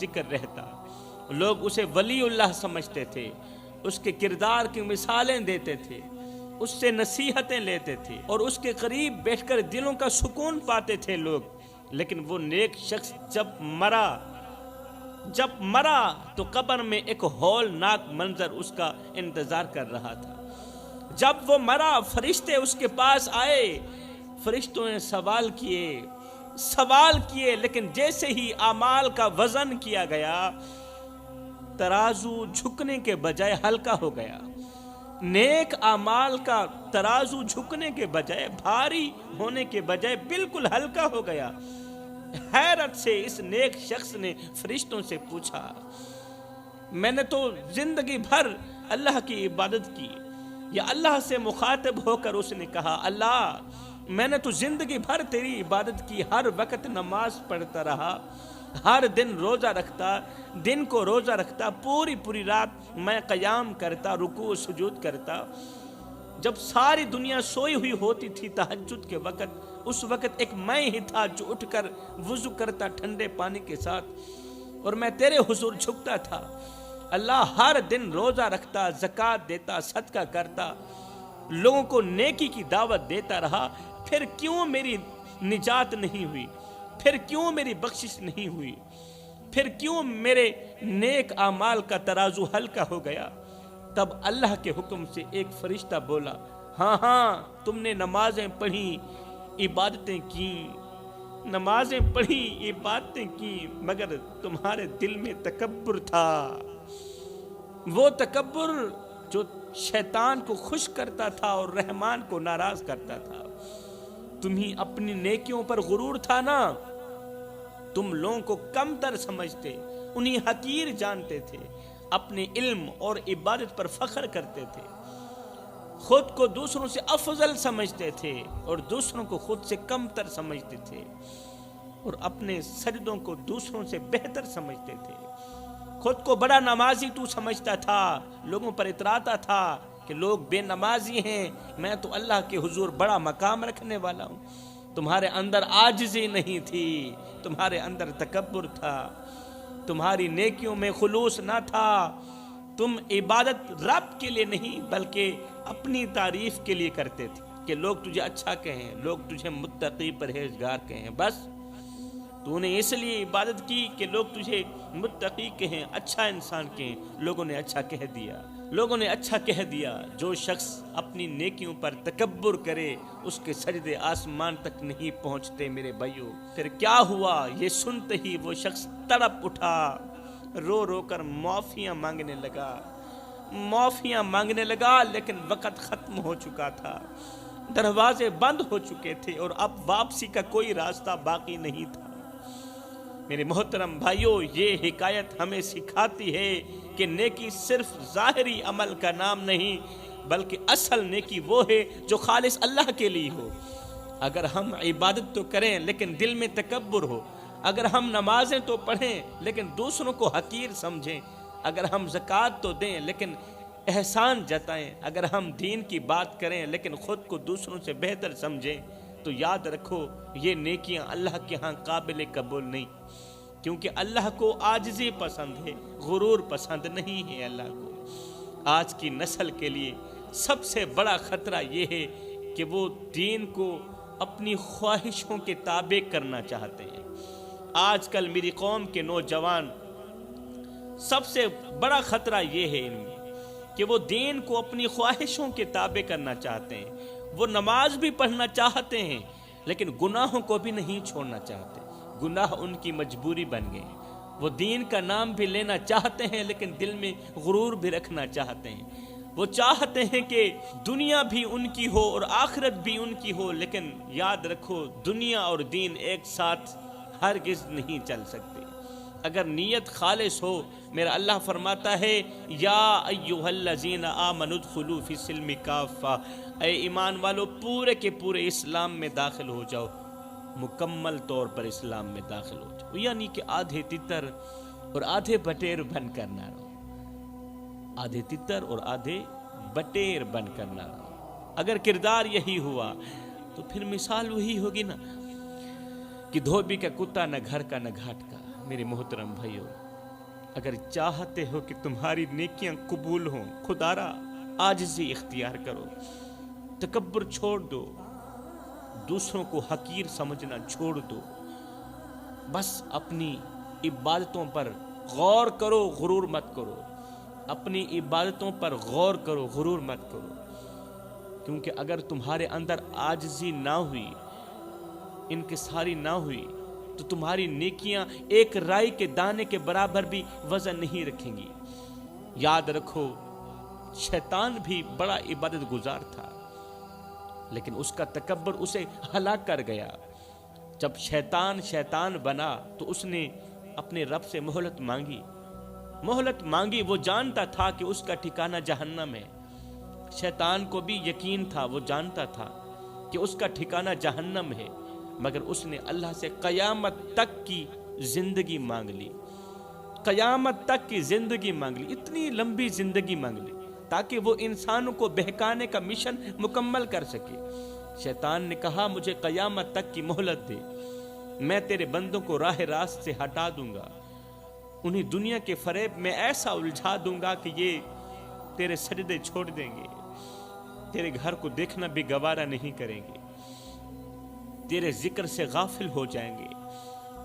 ذکر رہتا، لوگ اسے ولی اللہ سمجھتے تھے، اس کے کردار کی مثالیں دیتے تھے، اس سے نصیحتیں لیتے تھے اور اس کے قریب بیٹھ کر دلوں کا سکون پاتے تھے لوگ۔ لیکن وہ نیک شخص جب مرا تو قبر میں ایک ہولناک منظر اس کا انتظار کر رہا تھا۔ جب وہ مرا فرشتے اس کے پاس آئے، فرشتوں نے سوال کیے، لیکن جیسے ہی اعمال کا وزن کیا گیا، ترازو جھکنے کے بجائے ہلکا ہو گیا۔ نیک اعمال کا ترازو جھکنے کے بجائے، بھاری ہونے کے بجائے بالکل ہلکا ہو گیا۔ حیرت سے اس نیک شخص نے فرشتوں سے پوچھا، میں نے تو زندگی بھر اللہ کی عبادت کی، یا اللہ سے مخاطب ہو کر اس نے کہا، اللہ میں نے تو زندگی بھر تیری عبادت کی، ہر وقت نماز پڑھتا رہا، ہر دن روزہ رکھتا، دن کو روزہ رکھتا، پوری رات میں قیام کرتا، رکوع سجود کرتا۔ جب ساری دنیا سوئی ہوئی ہوتی تھی تہجد کے وقت، اس وقت ایک میں ہی تھا جو اٹھ کر وضو کرتا ٹھنڈے پانی کے ساتھ، اور میں تیرے حضور جھکتا تھا۔ اللہ ہر دن روزہ رکھتا، زکوٰۃ دیتا، صدقہ کرتا، لوگوں کو نیکی کی دعوت دیتا رہا، پھر کیوں میری نجات نہیں ہوئی؟ پھر کیوں میری بخشش نہیں ہوئی؟ پھر کیوں میرے نیک اعمال کا ترازو ہلکا ہو گیا؟ تب اللہ کے حکم سے ایک فرشتہ بولا، ہاں تم نے نمازیں پڑھی، عبادتیں کی، نمازیں پڑھی، عبادتیں کی، مگر تمہارے دل میں تکبر تھا، وہ تکبر جو شیطان کو خوش کرتا تھا اور رحمان کو ناراض کرتا تھا۔ تمہیں اپنی نیکیوں پر غرور تھا نا، تم لوگوں کو کم تر سمجھتے، انہیں حقیر جانتے تھے، اپنے علم اور عبادت پر فخر کرتے تھے، خود کو دوسروں سے افضل سمجھتے تھے اور دوسروں کو خود سے کم تر سمجھتے تھے، اور اپنے سجدوں کو دوسروں سے بہتر سمجھتے تھے۔ خود کو بڑا نمازی تو سمجھتا تھا، لوگوں پر اتراتا تھا کہ لوگ بے نمازی ہیں، میں تو اللہ کے حضور بڑا مقام رکھنے والا ہوں۔ تمہارے اندر عاجزی نہیں تھی، تمہارے اندر تکبر تھا، تمہاری نیکیوں میں خلوص نہ تھا، تم عبادت رب کے لیے نہیں بلکہ اپنی تعریف کے لیے کرتے تھے کہ لوگ تجھے اچھا کہیں، لوگ تجھے متقی پرہیزگار کہیں، بس تو نے اس لیے عبادت کی کہ لوگ تجھے متقی کہیں، اچھا انسان کہیں۔ لوگوں نے اچھا کہہ دیا۔ جو شخص اپنی نیکیوں پر تکبر کرے اس کے سجدے آسمان تک نہیں پہنچتے میرے بھائیو۔ پھر کیا ہوا؟ یہ سنتے ہی وہ شخص تڑپ اٹھا، رو کر معافیاں مانگنے لگا، لیکن وقت ختم ہو چکا تھا، دروازے بند ہو چکے تھے اور اب واپسی کا کوئی راستہ باقی نہیں تھا۔ میرے محترم بھائیوں، یہ حکایت ہمیں سکھاتی ہے کہ نیکی صرف ظاہری عمل کا نام نہیں بلکہ اصل نیکی وہ ہے جو خالص اللہ کے لیے ہو۔ اگر ہم عبادت تو کریں لیکن دل میں تکبر ہو، اگر ہم نمازیں تو پڑھیں لیکن دوسروں کو حقیر سمجھیں، اگر ہم زکوٰۃ تو دیں لیکن احسان جتائیں، اگر ہم دین کی بات کریں لیکن خود کو دوسروں سے بہتر سمجھیں، تو یاد رکھو یہ نیکیاں اللہ کے ہاں قابل قبول نہیں، کیونکہ اللہ کو عاجزی پسند ہے، غرور پسند نہیں ہے اللہ کو۔ آج کی نسل کے لیے سب سے بڑا خطرہ یہ ہے کہ وہ دین کو اپنی خواہشوں کے تابع کرنا چاہتے ہیں۔ آج کل میری قوم کے نوجوان، سب سے بڑا خطرہ یہ ہے ان میں کہ وہ دین کو اپنی خواہشوں کے تابع کرنا چاہتے ہیں۔ وہ نماز بھی پڑھنا چاہتے ہیں لیکن گناہوں کو بھی نہیں چھوڑنا چاہتے، گناہ ان کی مجبوری بن گئے۔ وہ دین کا نام بھی لینا چاہتے ہیں لیکن دل میں غرور بھی رکھنا چاہتے ہیں۔ وہ چاہتے ہیں کہ دنیا بھی ان کی ہو اور آخرت بھی ان کی ہو، لیکن یاد رکھو دنیا اور دین ایک ساتھ ہرگز نہیں چل سکتے۔ اگر نیت خالص ہو، میرا اللہ فرماتا ہے یا ایھا الذین آمنوا ادخلوا فی السلم کافہ، اے ایمان والو پورے کے پورے اسلام میں داخل ہو جاؤ، مکمل طور پر اسلام میں داخل ہو جاؤ، یعنی کہ آدھے تتر اور آدھے بٹیر بن کر نہ رہو، آدھے تتر اور آدھے بٹیر بن کر نہ رہو۔ اگر کردار یہی ہوا تو پھر مثال وہی ہوگی نا کہ دھوبی کا کتا نہ گھر کا نہ گھاٹ کا، میرے محترم بھائیوں، اگر چاہتے ہو کہ تمہاری نیکیاں قبول ہوں، خدارا عاجزی اختیار کرو، تکبر چھوڑ دو، دوسروں کو حقیر سمجھنا چھوڑ دو، بس اپنی عبادتوں پر غور کرو، غرور مت کرو، اپنی عبادتوں پر غور کرو، غرور مت کرو، کیونکہ اگر تمہارے اندر عاجزی نہ ہوئی، انکساری نہ ہوئی، تو تمہاری نیکیاں ایک رائی کے دانے کے برابر بھی وزن نہیں رکھیں گی۔ یاد رکھو، شیطان بھی بڑا عبادت گزار تھا، لیکن اس کا تکبر اسے ہلاک کر گیا۔ جب شیطان بنا تو اس نے اپنے رب سے مہلت مانگی، وہ جانتا تھا کہ اس کا ٹھکانہ جہنم ہے۔ شیطان کو بھی یقین تھا، وہ جانتا تھا کہ اس کا ٹھکانہ جہنم ہے، مگر اس نے اللہ سے قیامت تک کی زندگی مانگ لی، قیامت تک کی زندگی مانگ لی، اتنی لمبی زندگی مانگ لی تاکہ وہ انسانوں کو بہکانے کا مشن مکمل کر سکے۔ شیطان نے کہا مجھے قیامت تک کی مہلت دے، میں تیرے بندوں کو راہ راست سے ہٹا دوں گا، انہیں دنیا کے فریب میں ایسا الجھا دوں گا کہ یہ تیرے سجدے چھوڑ دیں گے، تیرے گھر کو دیکھنا بھی گوارا نہیں کریں گے، تیرے ذکر سے غافل ہو جائیں گے،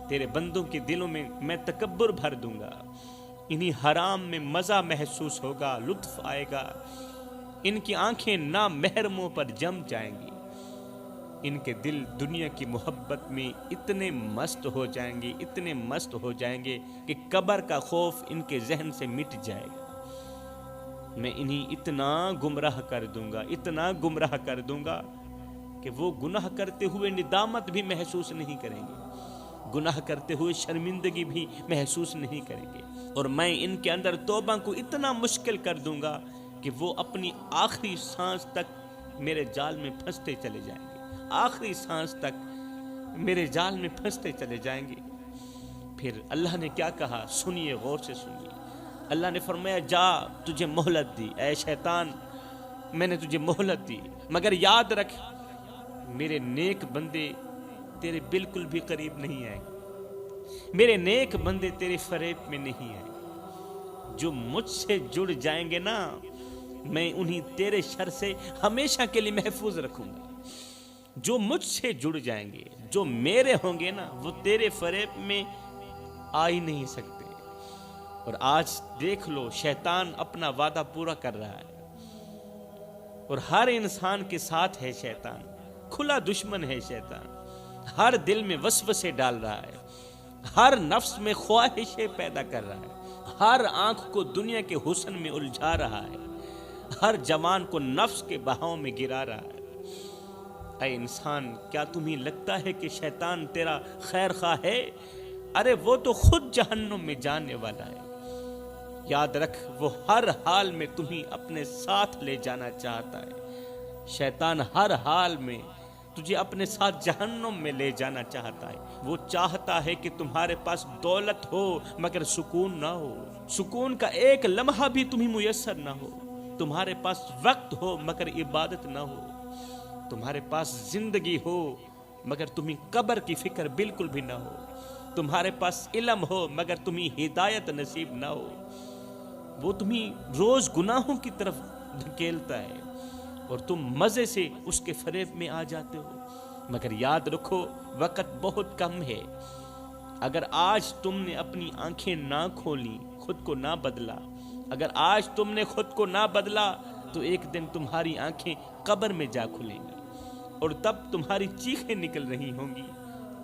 تیرے بندوں کے دلوں میں میں تکبر بھر دوں گا، انہیں حرام میں مزہ محسوس ہوگا، لطف آئے گا، ان کی آنکھیں نامحرموں پر جم جائیں گی، ان کے دل دنیا کی محبت میں اتنے مست ہو جائیں گے، اتنے مست ہو جائیں گے کہ قبر کا خوف ان کے ذہن سے مٹ جائے گا۔ میں انہیں اتنا گمراہ کر دوں گا، اتنا گمراہ کر دوں گا کہ وہ گناہ کرتے ہوئے ندامت بھی محسوس نہیں کریں گے، گناہ کرتے ہوئے شرمندگی بھی محسوس نہیں کریں گے، اور میں ان کے اندر توبہ کو اتنا مشکل کر دوں گا کہ وہ اپنی آخری سانس تک میرے جال میں پھنستے چلے جائیں گے، آخری سانس تک میرے جال میں پھنستے چلے جائیں گے۔ پھر اللہ نے کیا کہا، سنیے، غور سے سنیے۔ اللہ نے فرمایا جا، تجھے مہلت دی، اے شیطان میں نے تجھے مہلت دی، مگر یاد رکھ میرے نیک بندے تیرے بالکل بھی قریب نہیں آئیں گے، میرے نیک بندے تیرے فریب میں نہیں آئیں گے، جو مجھ سے جڑ جائیں گے نا میں انہیں تیرے شر سے ہمیشہ کے لیے محفوظ رکھوں گا، جو مجھ سے جڑ جائیں گے، جو میرے ہوں گے نا وہ تیرے فریب میں آ ہی نہیں سکتے۔ اور آج دیکھ لو، شیطان اپنا وعدہ پورا کر رہا ہے، اور ہر انسان کے ساتھ ہے شیطان، کھلا دشمن ہے شیطان، ہر دل میں وسوسے ڈال رہا ہے، ہر نفس میں خواہشیں پیدا کر رہا ہے، ہر آنکھ کو دنیا کے حسن میں الجھا رہا ہے، ہر جوان کو نفس کے بہاؤ میں گرا رہا ہے۔ اے انسان، کیا تمہیں لگتا ہے کہ شیطان تیرا خیر خواہ ہے؟ ارے وہ تو خود جہنم میں جانے والا ہے۔ یاد رکھ، وہ ہر حال میں تمہیں اپنے ساتھ لے جانا چاہتا ہے۔ شیطان ہر حال میں تجھے اپنے ساتھ جہنم میں لے جانا چاہتا ہے۔ وہ چاہتا ہے کہ تمہارے پاس دولت ہو مگر سکون نہ ہو، سکون کا ایک لمحہ بھی تمہیں میسر نہ ہو، تمہارے پاس وقت ہو مگر عبادت نہ ہو، تمہارے پاس زندگی ہو مگر تمہیں قبر کی فکر بالکل بھی نہ ہو، تمہارے پاس علم ہو مگر تمہیں ہدایت نصیب نہ ہو۔ وہ تمہیں روز گناہوں کی طرف دھکیلتا ہے اور تم مزے سے اس کے فریب میں آ جاتے ہو، مگر یاد رکھو وقت بہت کم ہے۔ اگر آج تم نے اپنی آنکھیں نہ کھولی، خود کو نہ بدلا، اگر آج تم نے خود کو نہ بدلا تو ایک دن تمہاری آنکھیں قبر میں جا کھلیں گی، اور تب تمہاری چیخیں نکل رہی ہوں گی،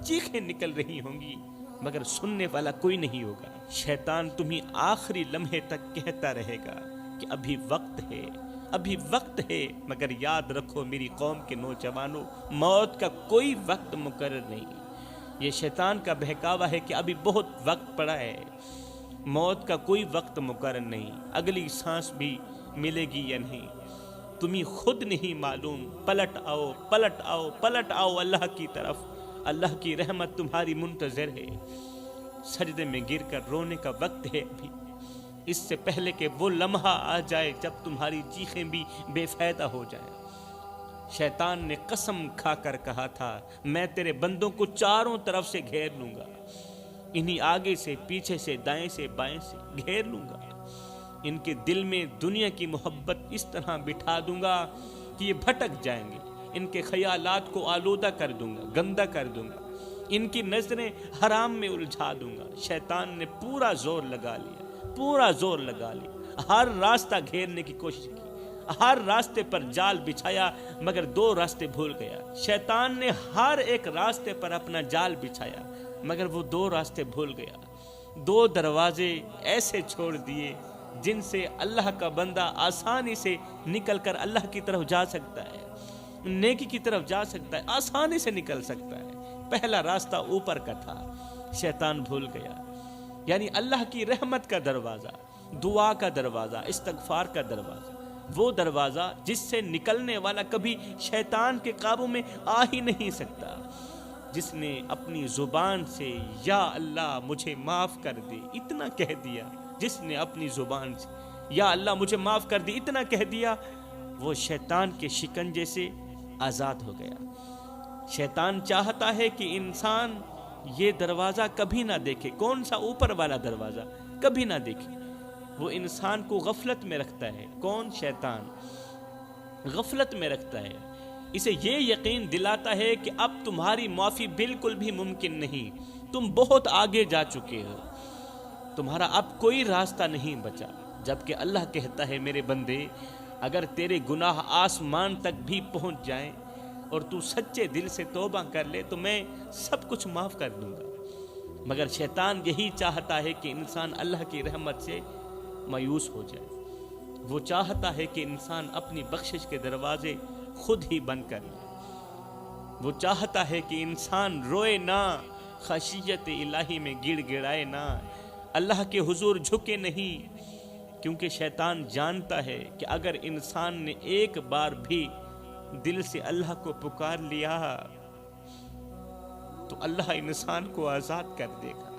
چیخیں نکل رہی ہوں گی، مگر سننے والا کوئی نہیں ہوگا۔ شیطان تمہیں آخری لمحے تک کہتا رہے گا کہ ابھی وقت ہے، ابھی وقت ہے، مگر یاد رکھو میری قوم کے نوجوانوں، موت کا کوئی وقت مقرر نہیں۔ یہ شیطان کا بہکاوا ہے کہ ابھی بہت وقت پڑا ہے، موت کا کوئی وقت مقرر نہیں، اگلی سانس بھی ملے گی یا نہیں تمہیں خود نہیں معلوم۔ پلٹ آؤ، پلٹ آؤ، پلٹ آؤ اللہ کی طرف، اللہ کی رحمت تمہاری منتظر ہے۔ سجدے میں گر کر رونے کا وقت ہے ابھی، اس سے پہلے کہ وہ لمحہ آ جائے جب تمہاری چیخیں بھی بے فائدہ ہو جائیں۔ شیطان نے قسم کھا کر کہا تھا میں تیرے بندوں کو چاروں طرف سے گھیر لوں گا، انہیں آگے سے پیچھے سے دائیں سے بائیں سے گھیر لوں گا، ان کے دل میں دنیا کی محبت اس طرح بٹھا دوں گا کہ یہ بھٹک جائیں گے، ان کے خیالات کو آلودہ کر دوں گا، گندا کر دوں گا، ان کی نظریں حرام میں الجھا دوں گا۔ شیطان نے پورا زور لگا لیا، پورا زور لگا لیا، ہر راستہ گھیرنے کی کوشش کی، ہر راستے پر جال بچھایا، مگر 2 راستے بھول گیا۔ شیطان نے ہر ایک راستے پر اپنا جال بچھایا، مگر وہ 2 راستے بھول گیا۔ 2 دروازے ایسے چھوڑ دیے جن سے اللہ کا بندہ آسانی سے نکل کر اللہ کی طرف جا سکتا ہے، نیکی کی طرف جا سکتا ہے، آسانی سے نکل سکتا ہے۔ پہلا راستہ اوپر کا تھا، شیطان بھول گیا، یعنی اللہ کی رحمت کا دروازہ، دعا کا دروازہ، استغفار کا دروازہ، وہ دروازہ جس سے نکلنے والا کبھی شیطان کے قابو میں آ ہی نہیں سکتا۔ جس نے اپنی زبان سے یا اللہ مجھے معاف کر دے اتنا کہہ دیا، جس نے اپنی زبان سے یا اللہ مجھے معاف کر دے اتنا کہہ دیا، وہ شیطان کے شکنجے سے آزاد ہو گیا۔ شیطان چاہتا ہے کہ انسان یہ دروازہ کبھی نہ دیکھے۔ کون سا؟ اوپر والا دروازہ کبھی نہ دیکھے۔ وہ انسان کو غفلت میں رکھتا ہے۔ کون؟ شیطان غفلت میں رکھتا ہے، اسے یہ یقین دلاتا ہے کہ اب تمہاری معافی بالکل بھی ممکن نہیں، تم بہت آگے جا چکے ہو، تمہارا اب کوئی راستہ نہیں بچا۔ جبکہ اللہ کہتا ہے میرے بندے، اگر تیرے گناہ آسمان تک بھی پہنچ جائیں اور تو سچے دل سے توبہ کر لے تو میں سب کچھ معاف کر دوں گا۔ مگر شیطان یہی چاہتا ہے کہ انسان اللہ کی رحمت سے مایوس ہو جائے۔ وہ چاہتا ہے کہ انسان اپنی بخشش کے دروازے خود ہی بند کر لے۔ وہ چاہتا ہے کہ انسان روئے نہ، خشیت الہی میں گڑ گڑائے نہ، اللہ کے حضور جھکے نہیں، کیونکہ شیطان جانتا ہے کہ اگر انسان نے ایک بار بھی دل سے اللہ کو پکار لیا تو اللہ انسان کو آزاد کر دے گا۔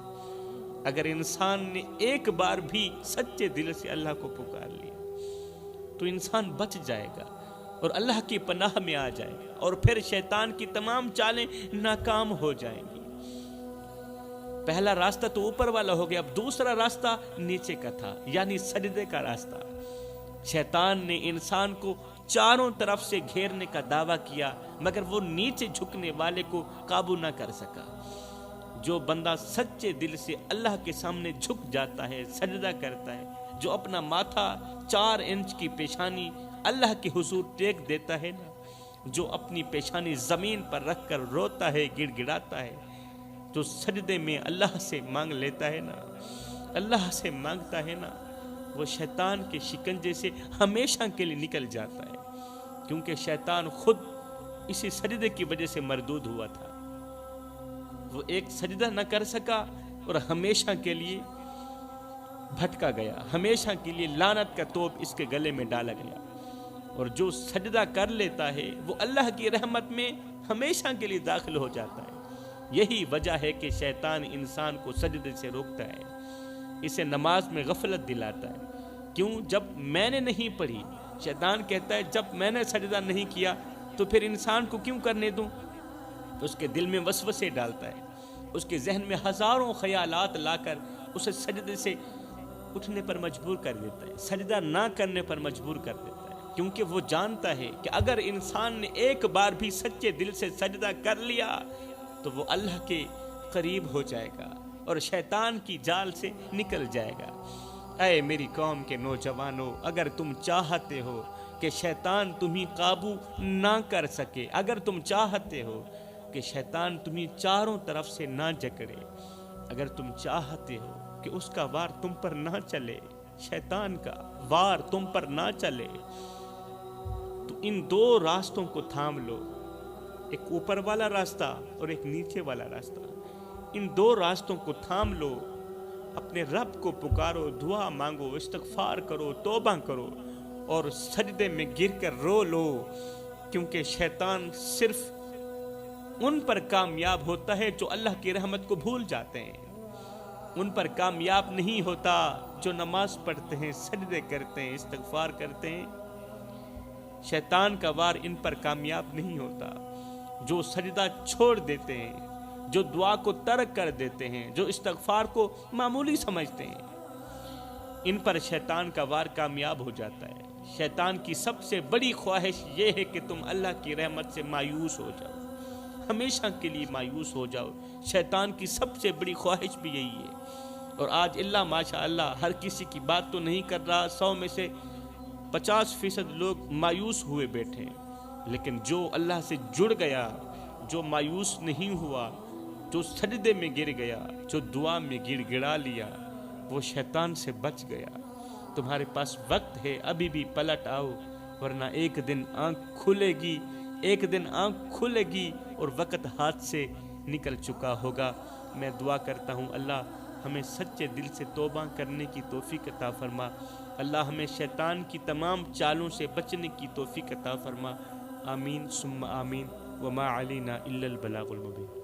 اگر انسان نے ایک بار بھی سچے دل سے اللہ کو پکار لیا تو انسان بچ جائے گا اور اللہ کی پناہ میں آ جائے گا، اور پھر شیطان کی تمام چالیں ناکام ہو جائیں گی۔ پہلا راستہ تو اوپر والا ہو گیا، اب دوسرا راستہ نیچے کا تھا، یعنی سجدے کا راستہ۔ شیطان نے انسان کو چاروں طرف سے گھیرنے کا دعویٰ کیا، مگر وہ نیچے جھکنے والے کو قابو نہ کر سکا۔ جو بندہ سچے دل سے اللہ کے سامنے جھک جاتا ہے، سجدہ کرتا ہے، جو اپنا ماتھا 4 انچ کی پیشانی اللہ کے حضور ٹیک دیتا ہے نا، جو اپنی پیشانی زمین پر رکھ کر روتا ہے، گڑ گڑاتا ہے، جو سجدے میں اللہ سے مانگ لیتا ہے نا، اللہ سے مانگتا ہے نا، وہ شیطان کے شکنجے سے ہمیشہ کے لیے نکل جاتا ہے، کیونکہ شیطان خود اسی سجدے کی وجہ سے مردود ہوا تھا۔ وہ ایک سجدہ نہ کر سکا اور ہمیشہ کے لیے بھٹکا گیا، ہمیشہ کے لیے لعنت کا توپ اس کے گلے میں ڈالا گیا۔ اور جو سجدہ کر لیتا ہے وہ اللہ کی رحمت میں ہمیشہ کے لیے داخل ہو جاتا ہے۔ یہی وجہ ہے کہ شیطان انسان کو سجدے سے روکتا ہے، اسے نماز میں غفلت دلاتا ہے۔ کیوں؟ جب میں نے نہیں پڑھی، شیطان کہتا ہے جب میں نے سجدہ نہیں کیا تو پھر انسان کو کیوں کرنے دوں؟ اس کے دل میں وسوسے ڈالتا ہے، اس کے ذہن میں ہزاروں خیالات لا کر اسے سجدے سے اٹھنے پر مجبور کر دیتا ہے، سجدہ نہ کرنے پر مجبور کر دیتا ہے، کیونکہ وہ جانتا ہے کہ اگر انسان نے ایک بار بھی سچے دل سے سجدہ کر لیا تو وہ اللہ کے قریب ہو جائے گا اور شیطان کی جال سے نکل جائے گا۔ اے میری قوم کے نوجوانوں، اگر تم چاہتے ہو کہ شیطان تمہیں قابو نہ کر سکے، اگر تم چاہتے ہو کہ شیطان تمہیں چاروں طرف سے نہ جکڑے، اگر تم چاہتے ہو کہ اس کا وار تم پر نہ چلے، شیطان کا وار تم پر نہ چلے، تو ان 2 راستوں کو تھام لو، ایک اوپر والا راستہ اور ایک نیچے والا راستہ۔ ان 2 راستوں کو تھام لو، اپنے رب کو پکارو، دعا مانگو، استغفار کرو، توبہ کرو اور سجدے میں گر کر رو لو، کیونکہ شیطان صرف ان پر کامیاب ہوتا ہے جو اللہ کی رحمت کو بھول جاتے ہیں، ان پر کامیاب نہیں ہوتا جو نماز پڑھتے ہیں، سجدے کرتے ہیں، استغفار کرتے ہیں۔ شیطان کا وار ان پر کامیاب نہیں ہوتا۔ جو سجدہ چھوڑ دیتے ہیں، جو دعا کو ترک کر دیتے ہیں، جو استغفار کو معمولی سمجھتے ہیں، ان پر شیطان کا وار کامیاب ہو جاتا ہے۔ شیطان کی سب سے بڑی خواہش یہ ہے کہ تم اللہ کی رحمت سے مایوس ہو جاؤ، ہمیشہ کے لیے مایوس ہو جاؤ۔ شیطان کی سب سے بڑی خواہش بھی یہی ہے۔ اور آج اللہ ماشاء اللہ ہر کسی کی بات تو نہیں کر رہا، 100 میں سے 50% لوگ مایوس ہوئے بیٹھے ہیں، لیکن جو اللہ سے جڑ گیا، جو مایوس نہیں ہوا، جو سجدے میں گر گیا، جو دعا میں گڑ گڑا لیا، وہ شیطان سے بچ گیا۔ تمہارے پاس وقت ہے، ابھی بھی پلٹ آؤ، ورنہ ایک دن آنکھ کھلے گی، ایک دن آنکھ کھلے گی اور وقت ہاتھ سے نکل چکا ہوگا۔ میں دعا کرتا ہوں اللہ ہمیں سچے دل سے توبہ کرنے کی توفیق عطا فرما، اللہ ہمیں شیطان کی تمام چالوں سے بچنے کی توفیق عطا فرما۔ آمین ثم آمین، وما علینا الا البلاغ المبین۔